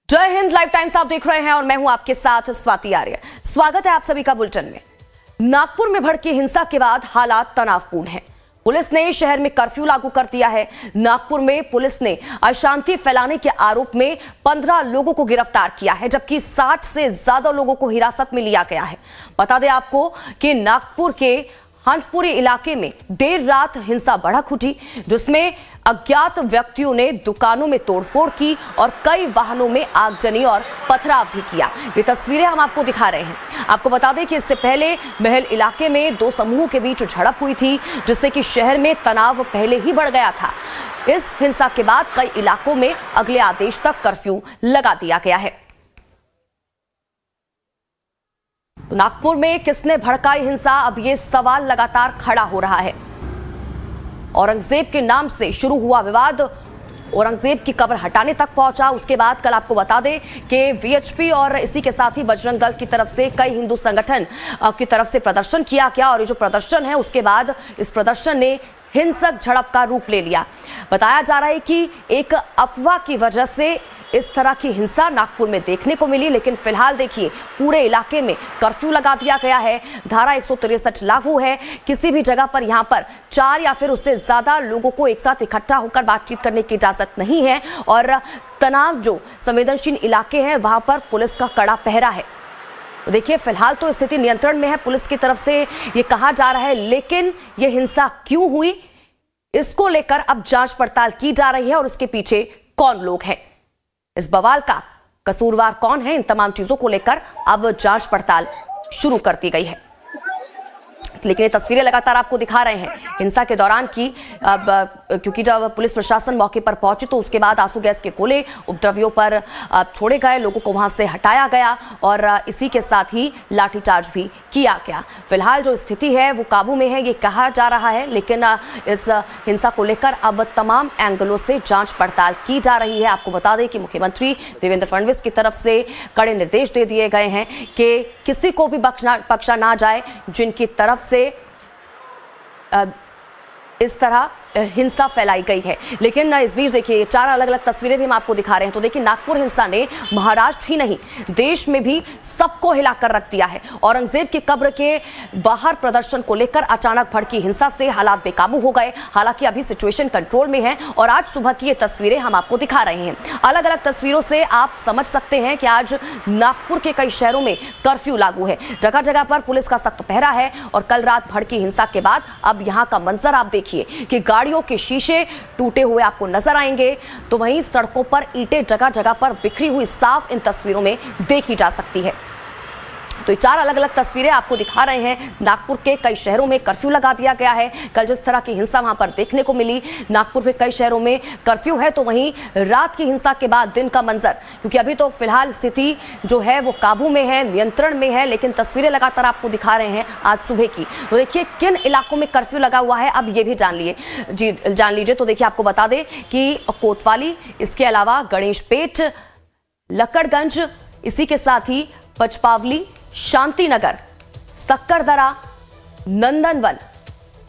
जय Hind. Live times आप देख रहे हैं और मैं हूं आपके साथ स्वाति आर्य। स्वागत है आप सभी का बुलेटिन में। नागपुर में भड़की हिंसा के बाद हालात तनावपूर्ण हैं। पुलिस ने शहर में कर्फ्यू लागू कर दिया है। नागपुर में पुलिस ने अशांति फैलाने के आरोप में 15 लोगों को गिरफ्तार किया है, जबकि 60 से ज्यादा लोगों को हिरासत में लिया गया है। बता दें आपको कि नागपुर के हंसपुरी इलाके में देर रात हिंसा भड़क उठी, जिसमें अज्ञात व्यक्तियों ने दुकानों में तोड़फोड़ की और कई वाहनों में आगजनी और पथराव भी किया। ये तस्वीरें हम आपको दिखा रहे हैं। आपको बता दें कि इससे पहले महल इलाके में दो समूहों के बीच झड़प हुई थी, जिससे कि शहर में तनाव पहले ही बढ़ गया था। इस हिंसा के बाद कई इलाकों में अगले आदेश तक कर्फ्यू लगा दिया गया है। नागपुर में किसने भड़काई हिंसा, अब ये सवाल लगातार खड़ा हो रहा है। औरंगजेब के नाम से शुरू हुआ विवाद औरंगजेब की कब्र हटाने तक पहुंचा। उसके बाद कल आपको बता दें कि वीएचपी और इसी के साथ ही बजरंग दल की तरफ से कई हिंदू संगठन की तरफ से प्रदर्शन किया गया और ये जो प्रदर्शन है उसके बाद इस प्रदर्शन ने हिंसक झड़प का रूप ले लिया। बताया जा रहा है कि एक अफवाह की वजह से इस तरह की हिंसा नागपुर में देखने को मिली, लेकिन फिलहाल देखिए पूरे इलाके में कर्फ्यू लगा दिया गया है। धारा 163 लागू है। किसी भी जगह पर यहां पर 4 या फिर उससे ज्यादा लोगों को एक साथ इकट्ठा होकर बातचीत करने की इजाजत नहीं है और तनाव जो संवेदनशील इलाके हैं वहां पर पुलिस का कड़ा पहरा है। देखिए फिलहाल तो स्थिति नियंत्रण में है, पुलिस की तरफ से ये कहा जा रहा है, लेकिन ये हिंसा क्यों हुई इसको लेकर अब जांच पड़ताल की जा रही है और उसके पीछे कौन लोग हैं, इस बवाल का कसूरवार कौन है, इन तमाम चीजों को लेकर अब जांच पड़ताल शुरू कर दी गई है। लेकिन ये तस्वीरें लगातार आपको दिखा रहे हैं हिंसा के दौरान की। अब क्योंकि जब पुलिस प्रशासन मौके पर पहुंची तो उसके बाद आंसू गैस के गोले उपद्रवियों पर छोड़े गए, लोगों को वहां से हटाया गया और इसी के साथ ही लाठीचार्ज भी किया गया। फिलहाल जो स्थिति है वो काबू में है ये कहा जा रहा है, लेकिन इस हिंसा को लेकर अब तमाम एंगलों से जांच पड़ताल की जा रही है। आपको बता दें कि मुख्यमंत्री देवेंद्र फडणवीस की तरफ से कड़े निर्देश दे दिए गए हैं कि किसी को भी बख्शा ना जाए जिनकी तरफ से इस तरह हिंसा फैलाई गई है। लेकिन इस बीच देखिए 4 अलग अलग तस्वीरें भी हम आपको दिखा रहे हैं। तो देखिए नागपुर हिंसा ने महाराष्ट्र ही नहीं देश में भी सबको हिलाकर रख दिया है। औरंगजेब की कब्र के बाहर प्रदर्शन को लेकर अचानक भड़की हिंसा से हालात बेकाबू हो गए। हालांकि अभी सिचुएशन कंट्रोल में है और आज सुबह की ये तस्वीरें हम आपको दिखा रहे हैं। अलग अलग तस्वीरों से आप समझ सकते हैं कि आज नागपुर के कई शहरों में कर्फ्यू लागू है। जगह जगह पर पुलिस का सख्त पहरा है और कल रात भड़की हिंसा के बाद अब यहाँ का मंजर आप देखिए कि गाड़ियों के शीशे टूटे हुए आपको नजर आएंगे, तो वहीं सड़कों पर ईंटें जगह जगह पर बिखरी हुई साफ इन तस्वीरों में देखी जा सकती है। तो ये 4 अलग अलग तस्वीरें आपको दिखा रहे हैं। नागपुर के कई शहरों में कर्फ्यू लगा दिया गया है। कल जिस तरह की हिंसा वहां पर देखने को मिली, नागपुर के कई शहरों में कर्फ्यू है, तो वहीं रात की हिंसा के बाद दिन का मंजर, क्योंकि अभी तो फिलहाल स्थिति जो है वो काबू में है, नियंत्रण में है, लेकिन तस्वीरें लगातार आपको दिखा रहे हैं आज सुबह की। तो देखिए किन इलाकों में कर्फ्यू लगा हुआ है अब ये भी जान लीजिए। तो देखिए आपको बता दें कि कोतवाली, इसके अलावा गणेशपेट, लक्कड़गंज, इसी के साथ ही पचपावली, शांतिनगर, सक्करदरा, नंदनवन,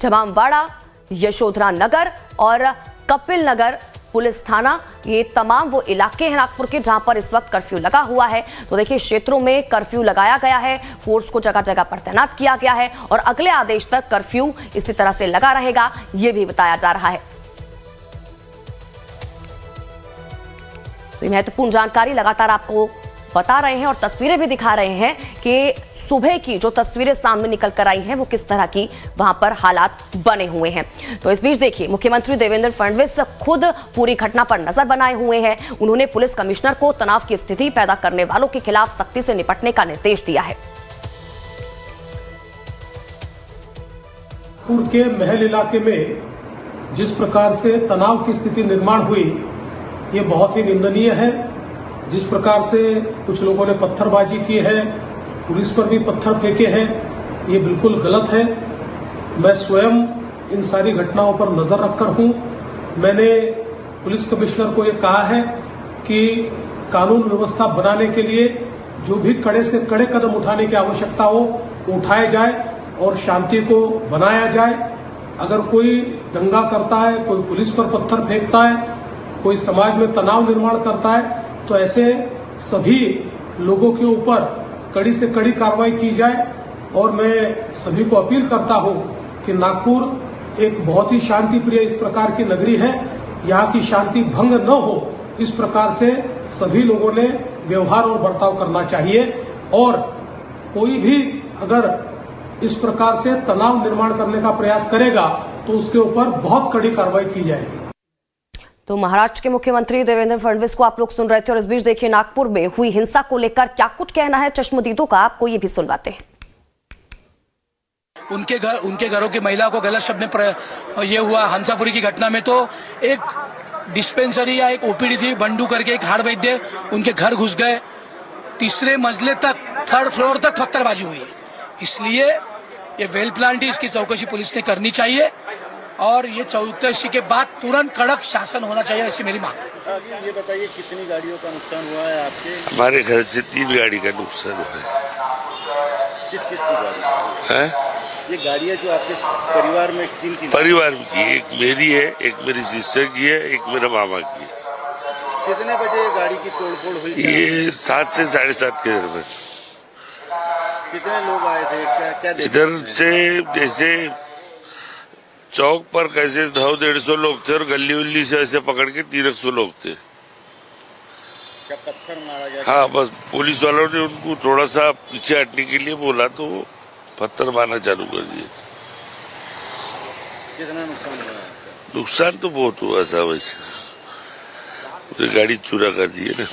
जमामवाड़ा, यशोधरा नगर और कपिल नगर पुलिस थाना, ये तमाम वो इलाके हैं नागपुर के जहां पर इस वक्त कर्फ्यू लगा हुआ है। तो देखिए क्षेत्रों में कर्फ्यू लगाया गया है, फोर्स को जगह जगह पर तैनात किया गया है और अगले आदेश तक कर्फ्यू इसी तरह से लगा रहेगा, ये भी बताया जा रहा है। तो महत्वपूर्ण जानकारी लगातार आपको बता रहे हैं और तस्वीरें भी दिखा रहे हैं कि सुबह की जो तस्वीरें सामने निकल कर आई हैं वो किस तरह की वहां पर हालात बने हुए हैं। तो इस बीच देखिए मुख्यमंत्री देवेंद्र फडणवीस खुद पूरी घटना पर नजर बनाए हुए हैं। उन्होंने पुलिस कमिश्नर को तनाव की स्थिति पैदा करने वालों के खिलाफ सख्ती से निपटने का निर्देश दिया है। नागपुर के महल इलाके में जिस प्रकार से तनाव की स्थिति निर्माण हुई ये बहुत ही निंदनीय है। जिस प्रकार से कुछ लोगों ने पत्थरबाजी की है, पुलिस पर भी पत्थर फेंके हैं, ये बिल्कुल गलत है। मैं स्वयं इन सारी घटनाओं पर नजर रखकर हूं। मैंने पुलिस कमिश्नर को ये कहा है कि कानून व्यवस्था बनाने के लिए जो भी कड़े से कड़े कदम उठाने की आवश्यकता हो वो उठाए जाए और शांति को बनाया जाए। अगर कोई दंगा करता है, कोई पुलिस पर पत्थर फेंकता है, कोई समाज में तनाव निर्माण करता है, तो ऐसे सभी लोगों के ऊपर कड़ी से कड़ी कार्रवाई की जाए। और मैं सभी को अपील करता हूं कि नागपुर एक बहुत ही शांति प्रिय इस प्रकार की नगरी है, यहाँ की शांति भंग न हो इस प्रकार से सभी लोगों ने व्यवहार और बर्ताव करना चाहिए। और कोई भी अगर इस प्रकार से तनाव निर्माण करने का प्रयास करेगा तो उसके ऊपर बहुत कड़ी कार्रवाई की जाएगी। तो महाराष्ट्र के मुख्यमंत्री देवेंद्र फडणवीस को आप लोग सुन रहे थे और इस बीच देखिए नागपुर में हुई हिंसा को लेकर क्या कुछ कहना है चश्मदीदों का, आपको ये भी सुनवाते हैं। उनके घरों की महिला को गलत शब्द में ये हुआ हंसापुरी की घटना में, तो एक डिस्पेंसरी या एक ओपीडी थी बंडू करके एक हाड़ वैद्य, उनके घर घुस गए, तीसरे मंजिले तक 3rd फ्लोर तक पत्थरबाजी हुई है। इसलिए ये वेल प्लान थी, इसकी चौकसी पुलिस ने करनी चाहिए और ये चौकसी के बाद तुरंत कड़क शासन होना चाहिए, ऐसी मेरी मांग है। ये बताइए कितनी गाड़ियों का नुकसान हुआ है आपके? हमारे घर से 3 गाड़ी का नुकसान हुआ है। किस किस की गाड़ी है? ये गाड़ियाँ जो आपके परिवार में किन परिवार की, एक मेरी है, एक मेरी सिस्टर की है, एक मेरे मामा की है। कितने बजे ये गाड़ी की तोड़फोड़ हुई? ये 7 से 7:30 के दरमियान। कितने लोग आए थे? क्या इधर से जैसे चौक पर कैसे 150 लोग थे और गली उल्ली से ऐसे पकड़ के 300 लोग थे। क्या पत्थर मारा गया? हाँ, बस पुलिस वालों ने उनको थोड़ा सा पीछे हटने के लिए बोला तो वो पत्थर मारना चालू कर दिए। कितना नुकसान हुआ? नुकसान तो बहुत हुआ साहब, वैसे पूरी गाड़ी चूरा कर दी है ना।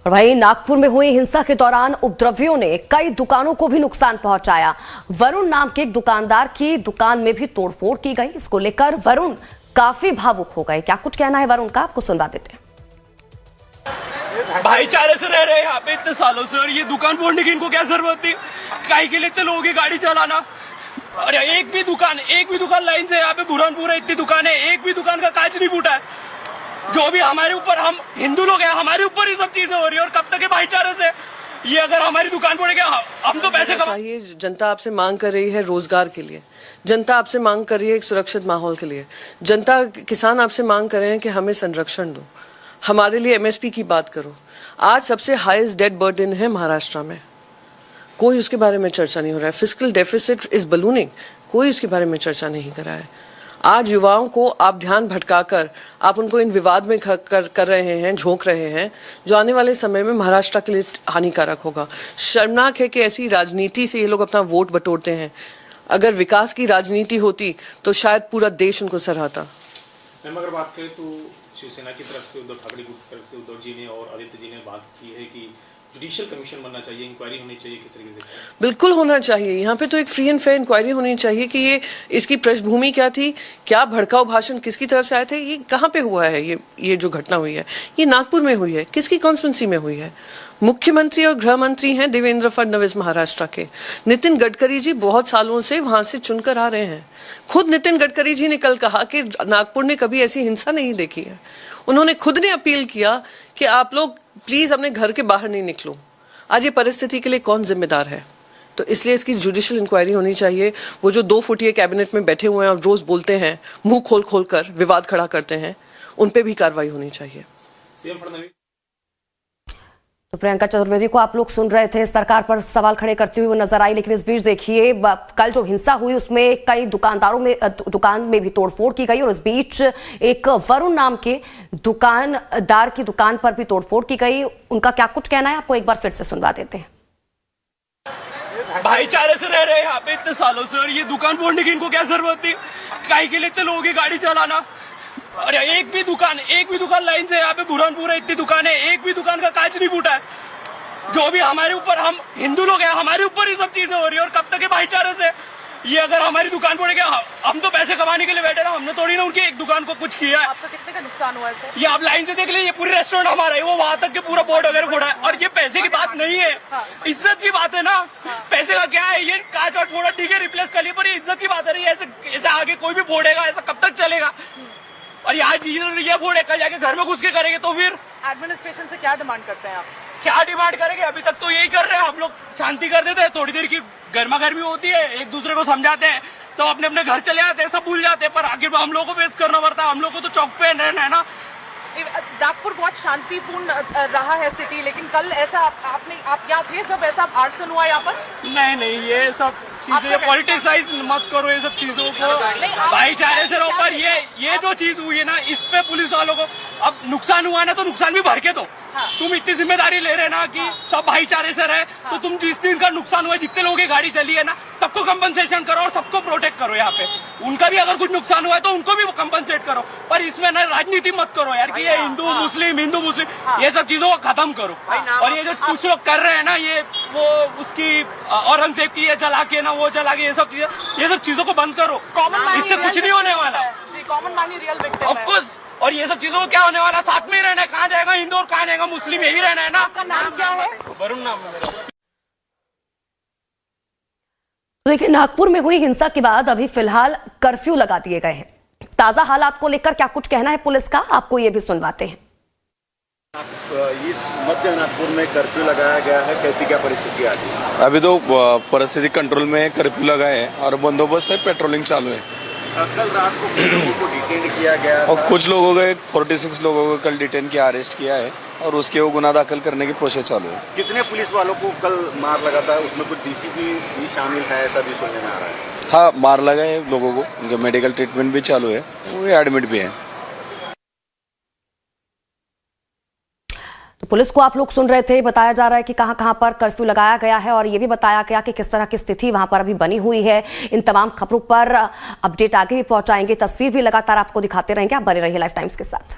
और भाई नागपुर में हुई हिंसा के दौरान उपद्रवियों ने कई दुकानों को भी नुकसान पहुंचाया। वरुण नाम के एक दुकानदार की दुकान में भी तोड़फोड़ की गई। इसको लेकर वरुण काफी भावुक हो गए। क्या कुछ कहना है वरुण का, आपको सुनवा देते हैं। भाईचारे से रह रहे हैं यहाँ पे इतने सालों से, और ये दुकान फोड़ने की इनको क्या जरूरत थी? काहे के लिए इतने लोगों की गाड़ी चलाना? अरे एक भी दुकान लाइन से यहाँ पे बुरहानपुर है, इतनी दुकान है, एक भी दुकान का कांच नहीं फूटा है। जो भी हमारे ऊपर, हम हिंदू लोग हैं, हमारे ऊपर ही सब चीजें हो रही है। और कब तक है भाईचारे से? ये अगर हमारी दुकान फोड़ेगा हम तो पैसे चाहिए। जनता आपसे मांग कर रही है रोजगार के लिए, जनता आपसे मांग कर रही है एक सुरक्षित माहौल के लिए, जनता किसान आपसे मांग कर रहे हैं कि हमें संरक्षण दो, हमारे लिए एमएसपी की बात करो। आज सबसे हाईएस्ट डेट बर्डन है महाराष्ट्र में, कोई उसके बारे में चर्चा नहीं हो रहा है। फिस्कल डेफिसिट इज बलूनिंग, कोई उसके बारे में चर्चा नहीं कर रहा है। आज युवाओं को आप ध्यान भटकाकर आप उनको इन विवाद में कर रहे हैं, झोंक रहे हैं, जो आने वाले समय में महाराष्ट्र के लिए हानिकारक होगा। शर्मनाक है कि ऐसी राजनीति से ये लोग अपना वोट बटोरते हैं। अगर विकास की राजनीति होती तो शायद पूरा देश उनको सराहता। मैम अगर बात करें तो शिवसेना की तरफ से, उद्धव ठाकरे की तरफ से उद्धव जी ने और आदित्य जी ने बात की है कि जुडिशियल कमीशन बनना चाहिए, इंक्वायरी होनी चाहिए, किस तरीके से? बिल्कुल होना चाहिए। यहाँ पे तो एक फ्री एंड फेयर इंक्वायरी होनी चाहिए कि ये इसकी पृष्ठभूमि क्या थी, क्या भड़काऊ भाषण किसकी तरफ से आए थे, ये कहाँ पे हुआ है, ये जो घटना हुई है ये नागपुर में हुई है, किसकी कॉन्स्टिट्यूंसी में हुई है? मुख्यमंत्री और गृह मंत्री हैं देवेंद्र फडणवीस महाराष्ट्र के। नितिन गडकरी जी बहुत सालों से वहां से चुनकर आ रहे हैं। खुद नितिन गडकरी जी ने कल कहा कि नागपुर ने कभी ऐसी हिंसा नहीं देखी है। उन्होंने खुद ने अपील किया कि आप लोग प्लीज अपने घर के बाहर नहीं निकलो। आज ये परिस्थिति के लिए कौन जिम्मेदार है? तो इसलिए इसकी जुडिशियल इंक्वायरी होनी चाहिए। वो जो 2 फुटिये कैबिनेट में बैठे हुए हैं और रोज बोलते हैं, मुंह खोल कर विवाद खड़ा करते हैं, उन पे भी कार्रवाई होनी चाहिए। सीएम फडणवीस तो प्रियंका चतुर्वेदी को आप लोग सुन रहे थे, सरकार पर सवाल खड़े करती हुई वो नजर आई। लेकिन इस बीच देखिए कल जो हिंसा हुई उसमें कई दुकान में भी तोड़फोड़ की गई और इस बीच एक वरुण नाम के दुकानदार की दुकान पर भी तोड़फोड़ की गई। उनका क्या कुछ कहना है आपको एक बार फिर से सुनवा देते हैं। भाईचारे से रह रहे हैं यहाँ पे इतने सालों से, और ये दुकान फोड़ने की इनको क्या जरूरत थी? काहे के लिए इतने लोगों की गाड़ी चलाना? अरे एक भी दुकान लाइन से यहाँ पे बुरहानपुर है, इतनी दुकान है, एक भी दुकान का कांच नहीं फूटा है। जो भी हमारे ऊपर, हम हिंदू लोग हैं, हमारे ऊपर ही सब चीजें हो रही है। और कब तक है भाईचारे से? ये अगर हमारी दुकान फोड़ेगा हम तो पैसे कमाने के लिए बैठे ना, हमने थोड़ी ना उनकी एक दुकान को कुछ किया है। आपको कितने का नुकसान हुआ है? ये आप लाइन से देख लीजिए, ये पूरी रेस्टोरेंट हमारा है, वो वहां तक के पूरा बोर्ड वगैरह फोड़ा है। और ये पैसे की बात नहीं है, इज्जत की बात है ना। पैसे का क्या है? ये कांच और फोड़ा ठीक है, रिप्लेस कर लिया, पर ये इज्जत की बात है। ऐसे आगे कोई भी फोड़ेगा, ऐसा कब तक चलेगा? और आज ये फोड़े, कल जाके घर में घुस के करेंगे तो फिर एडमिनिस्ट्रेशन से क्या डिमांड करते हैं आप? क्या डिमांड करेंगे? अभी तक तो यही कर रहे हैं हम लोग, शांति कर देते हैं, थोड़ी देर की गर्मा गर्मी होती है, एक दूसरे को समझाते हैं, सब अपने अपने घर चले जाते हैं, सब भूल जाते हैं। पर आखिर में हम लोग को फेस करना पड़ता है, हम लोग को तो चौक पे रहना है ना। नागपुर बहुत शांतिपूर्ण रहा है सिटी, लेकिन कल ऐसा आप यहाँ थे जब ऐसा आर्सन हुआ यहाँ पर? नहीं, ये सब चीजें पॉलिटिसाइज मत करो, ये सब चीजों को भाईचारे से रहो। पर ये जो चीज हुई है ना, इस पे पुलिस वालों को अब नुकसान हुआ ना, तो नुकसान भी भर के दो। तुम इतनी जिम्मेदारी ले रहे ना कि सब भाईचारे से रहे, तो तुम जिस चीज का नुकसान हुआ, जितने लोगों की गाड़ी चली है ना, सबको कंपनसेशन करो और सबको प्रोटेक्ट करो। यहाँ पे उनका भी अगर कुछ नुकसान हुआ है तो उनको भी कंपनसेट करो, पर इसमें ना राजनीति मत करो यार कि ये हिंदू मुस्लिम ये सब चीजों को खत्म करो। और ये जो कुछ लोग कर रहे हैं ना, ये वो उसकी औरंगजेब की ये जला के ना, वो जला के, ये सब चीजों को बंद करो। इससे कुछ नहीं होने वाला। कॉमन मैन ही रियल विक्टिम है। Of course. और ये सब चीजों को क्या होने वाला, साथ में ही रहना है। कहाँ जाएगा हिंदू और कहाँ जाएगा मुस्लिम, यही रहना है ना। आपका नाम क्या है? वरुण नाम है मेरा। देखिए, नागपुर में हुई हिंसा के बाद अभी फिलहाल कर्फ्यू लगा दिए गए हैं। ताजा हालात को लेकर क्या कुछ कहना है पुलिस का, आपको ये भी सुनवाते हैं। इस मध्य नागपुर में कर्फ्यू लगाया गया है, कैसी क्या परिस्थिति आ रही है? अभी तो परिस्थिति कंट्रोल में है, कर्फ्यू लगा है और बंदोबस्त है, पेट्रोलिंग चालू है। कल रात को कुछ लोगों को डिटेन किया गया और था। कुछ लोगों को 46 लोगों को कल डिटेन किया, अरेस्ट किया है और उसके वो गुना दाखिल करने की प्रोसेस चालू है। कितने पुलिस वालों को कल मार लगा था, उसमें कुछ डीसीपी भी शामिल है, ऐसा भी सुनने में आ रहा है। हाँ, मार लगा है लोगों को, उनके मेडिकल ट्रीटमेंट भी चालू है, वो एडमिट भी है। तो पुलिस को आप लोग सुन रहे थे, बताया जा रहा है कि कहां कहां पर कर्फ्यू लगाया गया है और ये भी बताया गया कि किस तरह की स्थिति वहां पर अभी बनी हुई है। इन तमाम खबरों पर अपडेट आगे भी पहुंचाएंगे, तस्वीर भी लगातार आपको दिखाते रहेंगे। आप बने रहिए लाइफ टाइम्स के साथ।